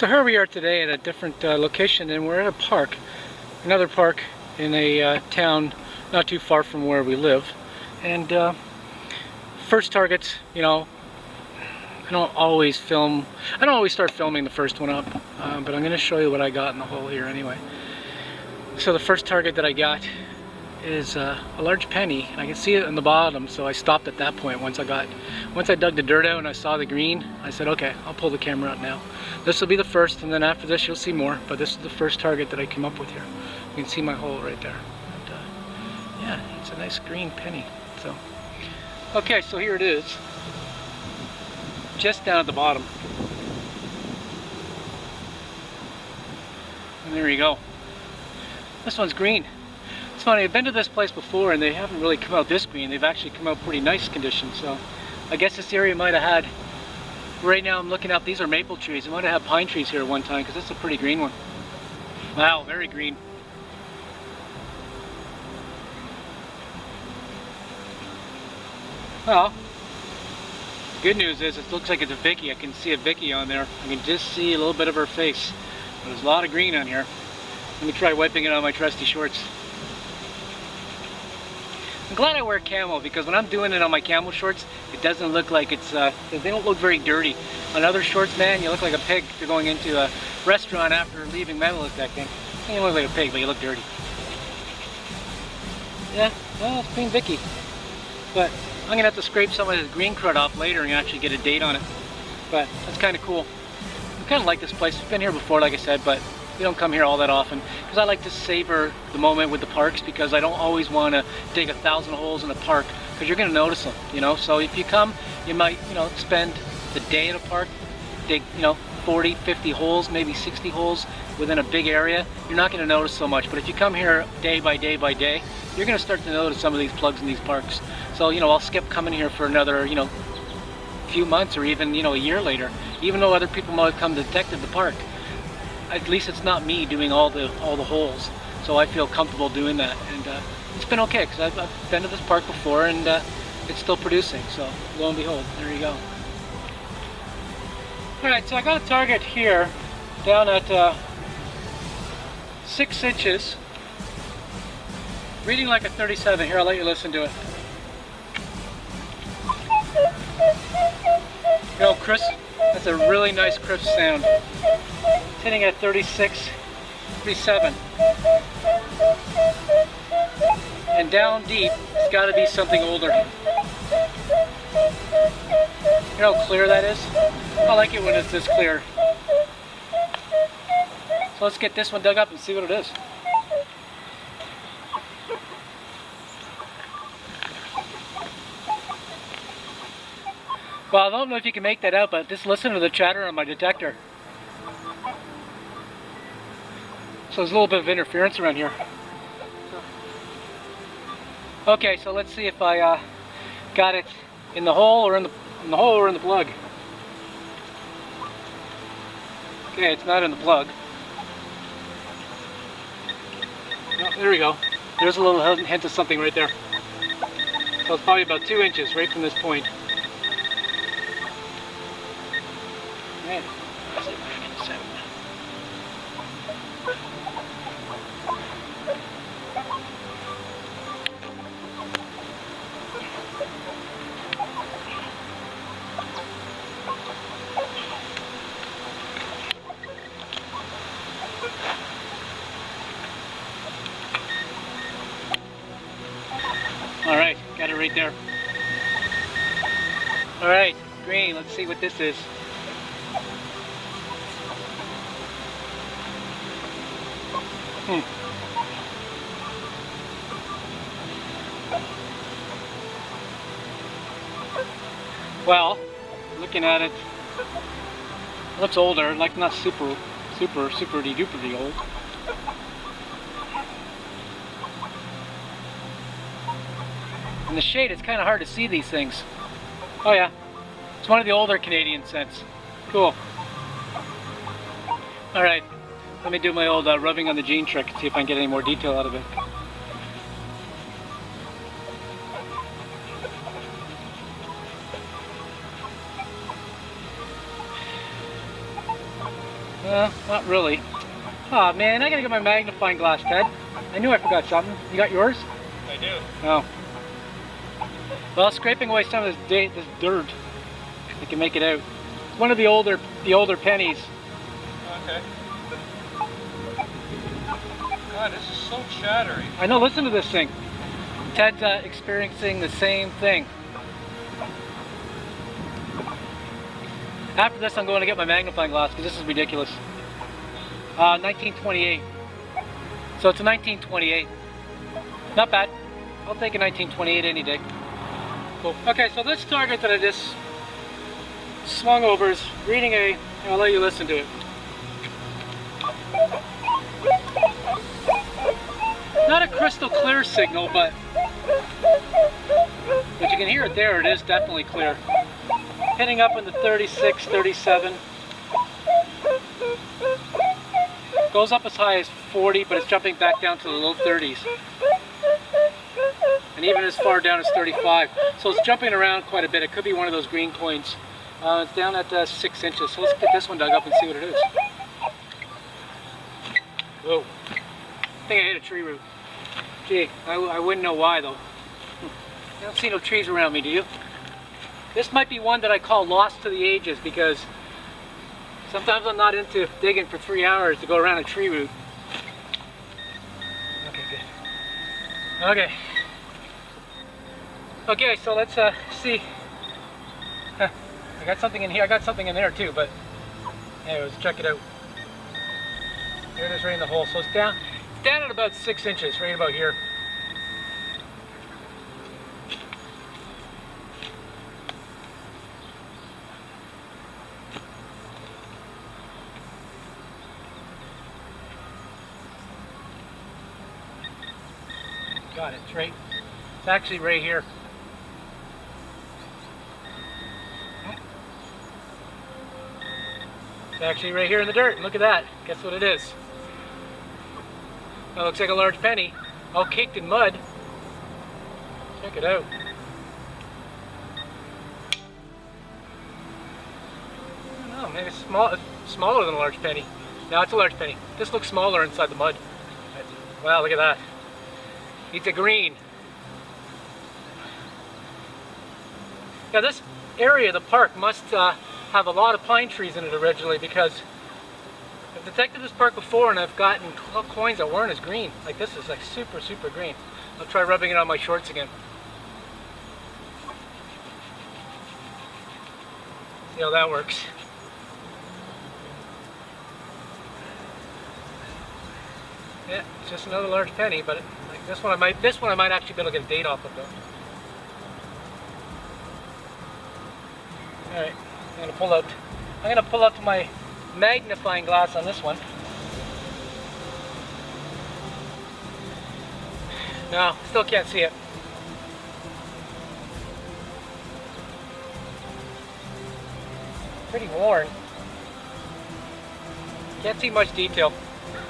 So here we are today at a different location, and we're at a park, another park in a town not too far from where we live. And first targets, you know, I don't always start filming the first one up, but I'm going to show you what I got in the hole here anyway. So the first target that I got is a large penny, and I can see it in the bottom, so I stopped at that point. Once I dug the dirt out and I saw the green, I said, okay, I'll pull the camera out now. This will be the first, and then after this you'll see more, but this is the first target that I came up with here. You can see my hole right there. And, yeah, it's a nice green penny. So, okay, so here it is, just down at the bottom. And there you go. This one's green. It's funny, I've been to this place before and they haven't really come out this green. They've actually come out pretty nice condition. So I guess this area might have had, right now I'm looking up, these are maple trees. It might have had pine trees here at one time, because it's a pretty green one. Wow, very green. Well, good news is it looks like it's a Vicky. I can see a Vicky on there. I can just see a little bit of her face. But there's a lot of green on here. Let me try wiping it on my trusty shorts. I'm glad I wear camo, because when I'm doing it on my camo shorts, it doesn't look like it's, they don't look very dirty. On other shorts, man, you look like a pig if you're going into a restaurant after leaving metal detecting. You don't look like a pig, but you look dirty. Yeah, well, it's Green Vicky. But I'm going to have to scrape some of this green crud off later and actually get a date on it. But that's kind of cool. I kind of like this place. I've been here before, like I said, but we don't come here all that often, because I like to savor the moment with the parks, because I don't always want to dig 1,000 holes in a park, because you're going to notice them, you know. So if you come, you might, you know, spend the day at a park, dig, you know, 40, 50 holes, maybe 60 holes within a big area. You're not going to notice so much. But if you come here day by day by day, you're going to start to notice some of these plugs in these parks. So, you know, I'll skip coming here for another, you know, few months or even, you know, a year later, even though other people might come to detect the park. At least it's not me doing all the holes, so I feel comfortable doing that, and it's been okay, because I've been to this park before, and it's still producing. So lo and behold, there you go. All right, so I got a target here down at 6 inches, reading like a 37. Here, I'll let you listen to it. You know, Chris, that's a really nice crisp sound. It's hitting at 36, 37. And down deep, it's got to be something older. You know how clear that is? I like it when it's this clear. So let's get this one dug up and see what it is. Well, I don't know if you can make that out, but just listen to the chatter on my detector. So there's a little bit of interference around here. Okay, so let's see if I got it in the hole or in the hole or in the plug. Okay, it's not in the plug. Oh, there we go. There's a little hint of something right there. So it's probably about 2 inches right from this point. Man, that's it, man. 7. All right, got it right there. All right, green, let's see what this is. Well, looking at it, it looks older, like not super duper old. In the shade, it's kind of hard to see these things. Oh yeah, it's one of the older Canadian scents. Cool. All right, let me do my old rubbing on the jean trick, see if I can get any more detail out of it. Not really. Aw, man, I gotta get my magnifying glass, Ted. I knew I forgot something. You got yours? I do. Oh. Well, scraping away some of this dirt, I can make it out. It's one of the older pennies. Okay. God, this is so chattery. I know, listen to this thing. Ted's experiencing the same thing. After this, I'm going to get my magnifying glass because this is ridiculous. 1928. So it's a 1928. Not bad. I'll take a 1928 any day. Cool. Okay, so this target that I just swung over is reading a... I'll let you listen to it. Not a crystal clear signal, but you can hear it there. It is definitely clear. Hitting up in the 36, 37. Goes up as high as 40, but it's jumping back down to the low 30s. And even as far down as 35. So it's jumping around quite a bit. It could be one of those green coins. It's down at 6 inches. So let's get this one dug up and see what it is. Whoa. I think I hit a tree root. Gee, I wouldn't know why though. You don't see no trees around me, do you? This might be one that I call lost to the ages because sometimes I'm not into digging for 3 hours to go around a tree root. Okay, good. Okay. Okay, so let's see. Huh, I got something in here. I got something in there too, but anyways, check it out. There it is, right in the hole. So it's down at about 6 inches, right about here. Got it. It's actually right here. It's actually right here in the dirt. Look at that. Guess what it is? That looks like a large penny, all caked in mud. Check it out. I don't know, maybe it's smaller than a large penny. No, it's a large penny. This looks smaller inside the mud. Wow, look at that. It's a green. Now this area of the park must have a lot of pine trees in it originally, because I've detected this park before and I've gotten coins that weren't as green. Like this is like super, super green. I'll try rubbing it on my shorts again. See how that works. Yeah, it's just another large penny, but like this one I might actually be able to get a date off of though. Alright, I'm gonna pull out my magnifying glass on this one. No, still can't see it. Pretty worn. Can't see much detail.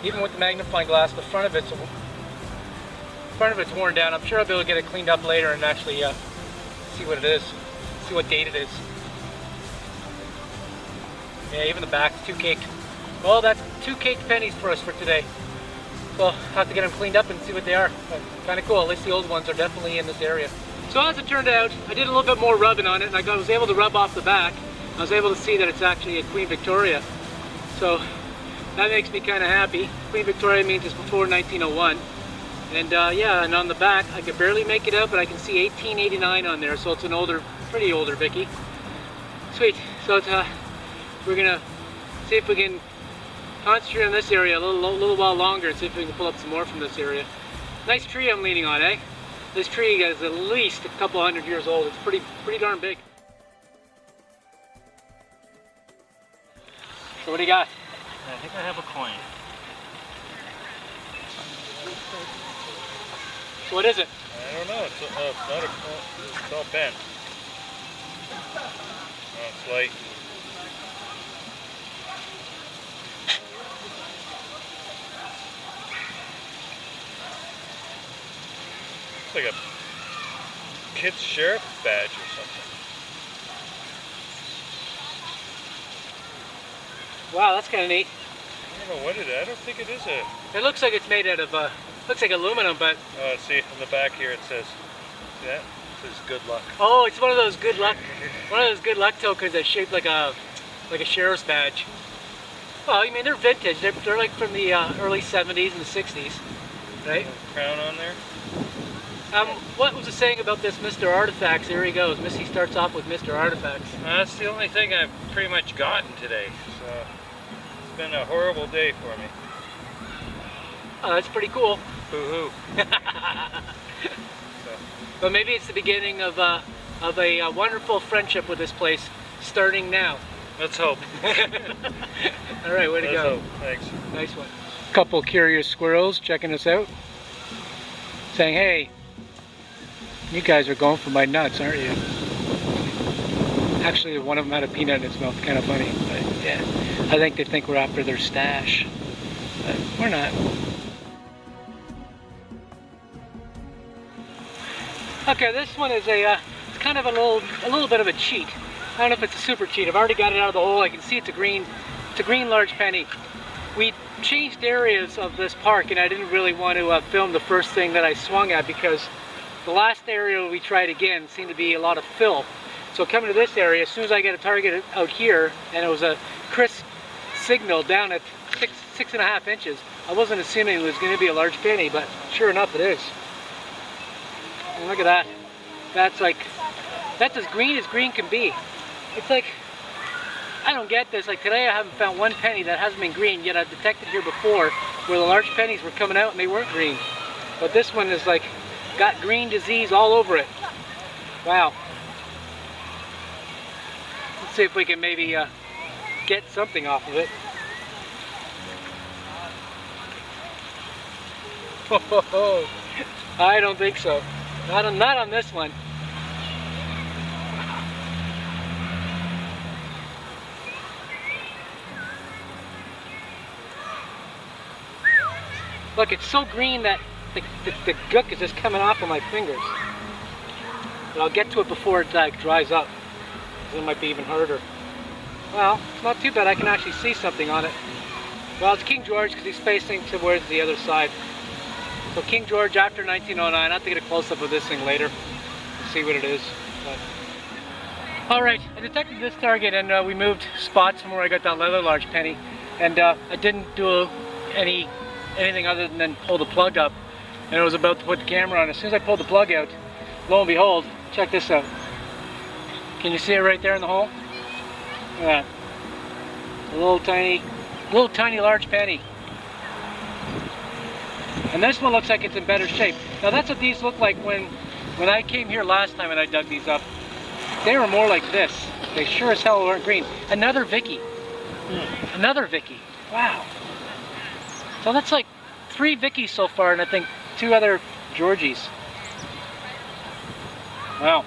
Even with the magnifying glass, the front of it's worn down. I'm sure I'll be able to get it cleaned up later and actually see what it is, see what date it is. Yeah, even the back's too caked. Well, that's 2 caked pennies for us for today. So I'll have to get them cleaned up and see what they are. Kind of cool. At least the old ones are definitely in this area. So as it turned out, I did a little bit more rubbing on it, and I was able to rub off the back. I was able to see that it's actually a Queen Victoria. So that makes me kind of happy. Queen Victoria means it's before 1901. And yeah, and on the back, I can barely make it out, but I can see 1889 on there. So it's an older, pretty older Vicky. Sweet. So it's, we're gonna see if we can concentrate on this area a little while longer and see if we can pull up some more from this area. Nice tree I'm leaning on, eh? This tree is at least a couple 100 years old. It's pretty darn big. So what do you got? I think I have a coin. So what is it? I don't know. It's not a coin. It's all bent. Oh, it's light. It's like a kid's sheriff badge or something. Wow, that's kind of neat. don't know what it is. I don't think it is a... It looks like it's made out of, looks like aluminum, but... Oh, see, on the back here it says, see that? It says good luck. Oh, it's one of those good luck tokens that's shaped like a sheriff's badge. Well, I mean, they're vintage. They're like from the early 70s and the 60s, right? Crown on there. What was the saying about this Mr. Artifacts? Here he goes. Missy starts off with Mr. Artifacts. That's the only thing I've pretty much gotten today, so it's been a horrible day for me. Oh, that's pretty cool. Boo-hoo. But maybe it's the beginning of a wonderful friendship with this place, starting now. Let's hope. All right, way to go. Hope. Thanks. Nice one. Couple curious squirrels checking us out, saying, "Hey, you guys are going for my nuts, aren't you?" Actually, one of them had a peanut in its mouth. Kind of funny, but yeah, I think they think we're after their stash, but we're not. Okay, this one is it's kind of a little bit of a cheat. I don't know if it's a super cheat. I've already got it out of the hole. I can see it's a green large penny. We changed areas of this park, and I didn't really want to film the first thing that I swung at because the last area we tried again seemed to be a lot of fill. So coming to this area, as soon as I get a target out here, and it was a crisp signal down at 6.5 inches, I wasn't assuming it was going to be a large penny, but sure enough it is. And look at that. That's as green can be. It's like, I don't get this. Like today I haven't found one penny that hasn't been green, yet I've detected here before where the large pennies were coming out and they weren't green. But this one is like, got green disease all over it. Wow. Let's see if we can maybe get something off of it. I don't think so. Not on this one. Look, it's so green that the gook is just coming off of my fingers. But I'll get to it before it dries up. It might be even harder. Well, it's not too bad. I can actually see something on it. Well, it's King George because he's facing towards the other side. So King George after 1909. I'll have to get a close-up of this thing later and see what it is. But... Alright, I detected this target and we moved spots from where I got that leather large penny. And I didn't do anything other than pull the plug up. And I was about to put the camera on. As soon as I pulled the plug out, lo and behold, check this out. Can you see it right there in the hole? Look at that. A little tiny large penny. And this one looks like it's in better shape. Now that's what these look like when I came here last time and I dug these up. They were more like this. They sure as hell weren't green. Another Vicky. Another Vicky. Wow. So that's like 3 Vickies so far, and I think 2 other Georgies. Wow.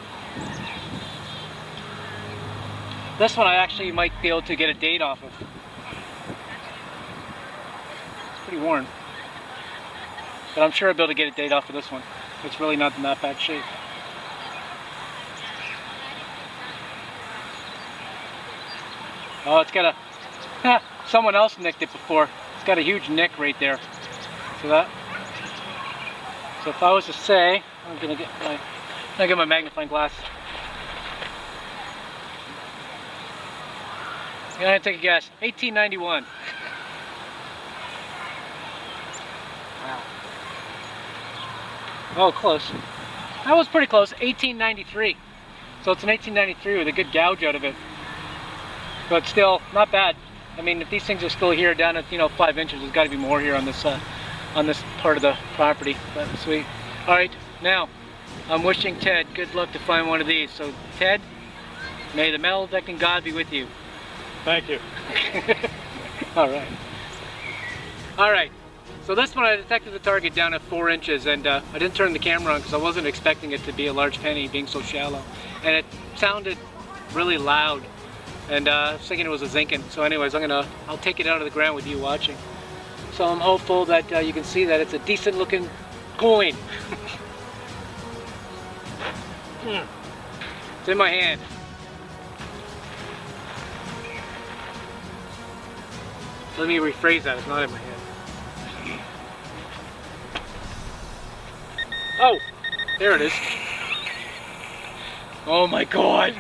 This one I actually might be able to get a date off of. It's pretty worn. But I'm sure I'll be able to get a date off of this one. It's really not in that bad shape. Oh, it's got a... someone else nicked it before. It's got a huge nick right there. See that? So if I was to say, I'm gonna get my magnifying glass. I'm gonna take a guess. 1891. Wow. Oh, close. That was pretty close. 1893. So it's an 1893 with a good gouge out of it. But still, not bad. I mean, if these things are still here down at 5 inches, there's got to be more here on this part of the property. But sweet. All right, now I'm wishing Ted good luck to find one of these. So Ted, may the metal detecting God be with you. Thank you. All right. All right. So this one I detected the target down at 4 inches, and I didn't turn the camera on because I wasn't expecting it to be a large penny, being so shallow, and it sounded really loud. And I was thinking it was a zinkin. So anyways, I'll take it out of the ground with you watching. So I'm hopeful that you can see that it's a decent looking coin. It's in my hand. Let me rephrase that, it's not in my head. Oh, there it is. Oh my God.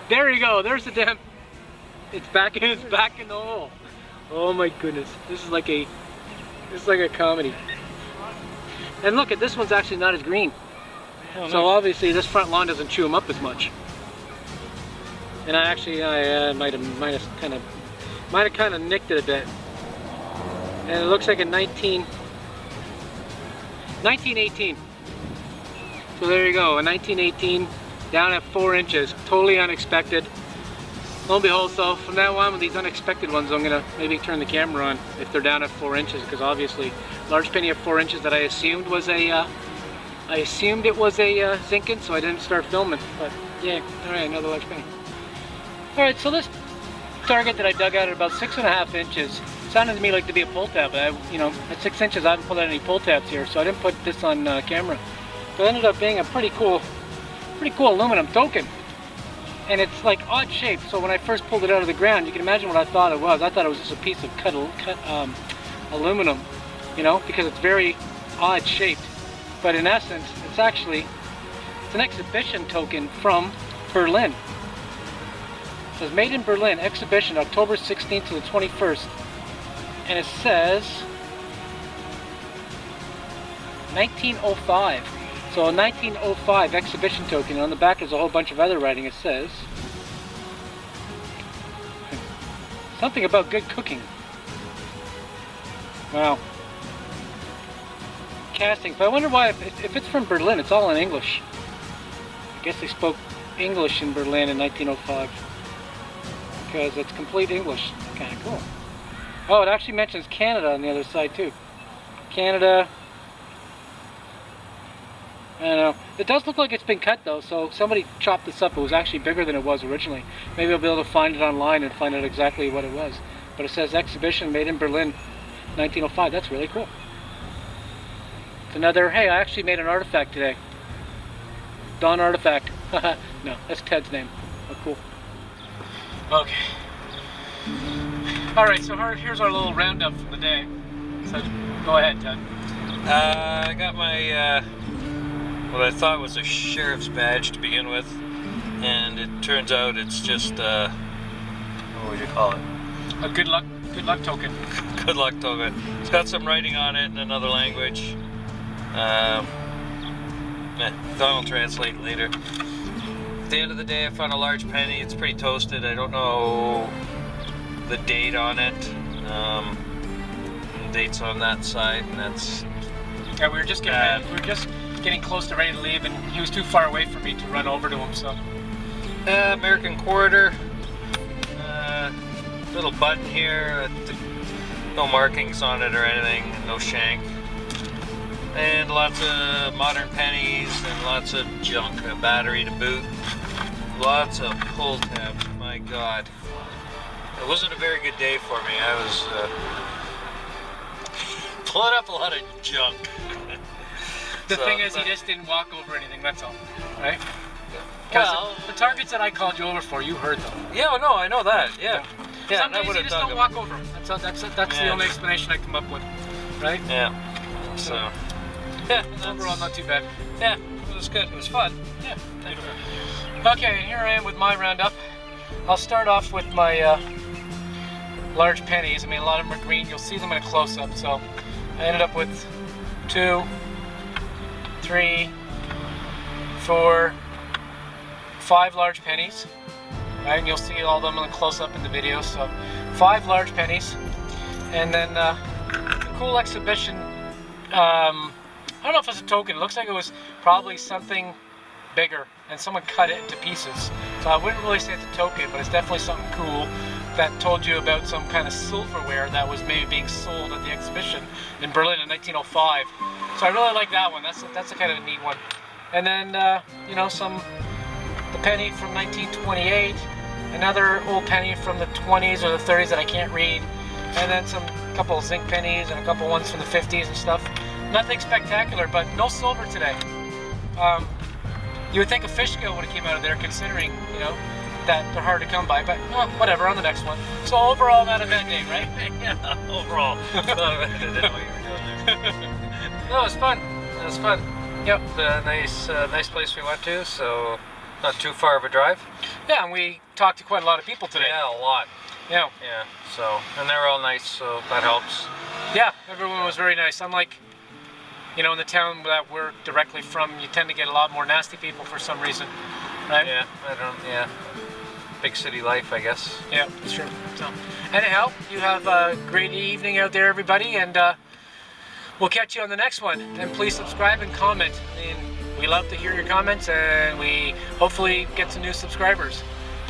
There you go, there's the damn, it's back in the hole. Oh my goodness, this is like a comedy. And look, at this one's actually not as green. Oh, So nice. obviously this front lawn doesn't chew them up as much. And I actually might have kind of nicked it a bit. And it looks like a 1918. So there you go, a 1918 down at 4 inches, totally unexpected. Lo and behold, so from now on with these unexpected ones, I'm gonna maybe turn the camera on if they're down at 4 inches, because obviously large penny at 4 inches that I assumed was a zinkin, so I didn't start filming. But yeah, all right, another large penny. All right, so this target that I dug out at about 6.5 inches sounded to me like to be a pull tab. But at 6 inches, I haven't pulled out any pull tabs here, so I didn't put this on camera. So it ended up being a pretty cool aluminum token. And it's like odd shaped, so when I first pulled it out of the ground, you can imagine what I thought it was. I thought it was just a piece of cut aluminum, because it's very odd shaped. But in essence, it's an exhibition token from Berlin. It says made in Berlin, exhibition October 16th to the 21st. And it says 1905. So a 1905 exhibition token. And on the back there's a whole bunch of other writing. It says something about good cooking. Wow. Casting. But I wonder why, if it's from Berlin, it's all in English. I guess they spoke English in Berlin in 1905. Because it's complete English. Kind of cool. Oh, it actually mentions Canada on the other side too. Canada. I don't know. It does look like it's been cut though, so somebody chopped this up. It was actually bigger than it was originally. Maybe I'll be able to find it online and find out exactly what it was. But it says exhibition made in Berlin, 1905. That's really cool. It's another, hey, I actually made an artifact today. Dawn artifact. No, that's Ted's name. Oh, cool. Okay. Alright, so here's our little roundup from the day. So go ahead, Ted. I got my what I thought was a sheriff's badge to begin with, and it turns out it's just what would you call it? A good luck token. Good luck token. It's got some writing on it in another language. Don will translate later. At the end of the day, I found a large penny. It's pretty toasted. I don't know the date on it. Dates on that side, and that's. Yeah, we were just getting close to ready to leave, and he was too far away for me to run over to him. So. American quarter. Little button here. No markings on it or anything. No shank. And lots of modern pennies and lots of junk. A battery to boot. Lots of pull tabs. My God. It wasn't a very good day for me. I was pulling up a lot of junk. The thing is, he just didn't walk over anything, that's all. Right? Well, the targets that I called you over for, you heard them. Yeah, no, I know that. Yeah. Sometimes you just don't walk over them. That's the only explanation I come up with. Right? Yeah. So, yeah. Overall, not too bad. Yeah, it was good. It was fun. Yeah. Okay, here I am with my roundup. I'll start off with my large pennies. I mean, a lot of them are green. You'll see them in a close-up. So I ended up with 2, 3, 4, 5 large pennies. Right, and you'll see all of them in the close-up in the video. So 5 large pennies, and then a cool exhibition. I don't know if it's a token. It looks like it was probably something bigger, and someone cut it into pieces. So I wouldn't really say it's a token, but it's definitely something cool that told you about some kind of silverware that was maybe being sold at the exhibition in Berlin in 1905. So I really like that one. That's a kind of a neat one. And then the penny from 1928, another old penny from the 20s or the 30s that I can't read, and then a couple of zinc pennies and a couple ones from the 50s and stuff. Nothing spectacular, but no silver today. You would think a fish scale would have came out of there, considering that they're hard to come by, but whatever, on the next one. So overall, not a bad day, right? Yeah, overall. I didn't know what you were doing there. No, it was fun. It was fun. Yep. A nice place we went to, so not too far of a drive. Yeah, and we talked to quite a lot of people today. Yeah, a lot. Yeah. Yeah, so, and they're all nice, so that helps. Yeah, everyone was very nice. Unlike, you know, in the town that we're directly from, you tend to get a lot more nasty people for some reason, right? Yeah, yeah. Big city life, I guess. Yeah, that's true. So, anyhow, you have a great evening out there, everybody, and we'll catch you on the next one. And please subscribe and comment. I mean, we love to hear your comments, and we hopefully get some new subscribers.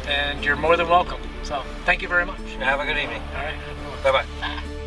And you're more than welcome. So, thank you very much. Have a good evening. All right. Bye-bye.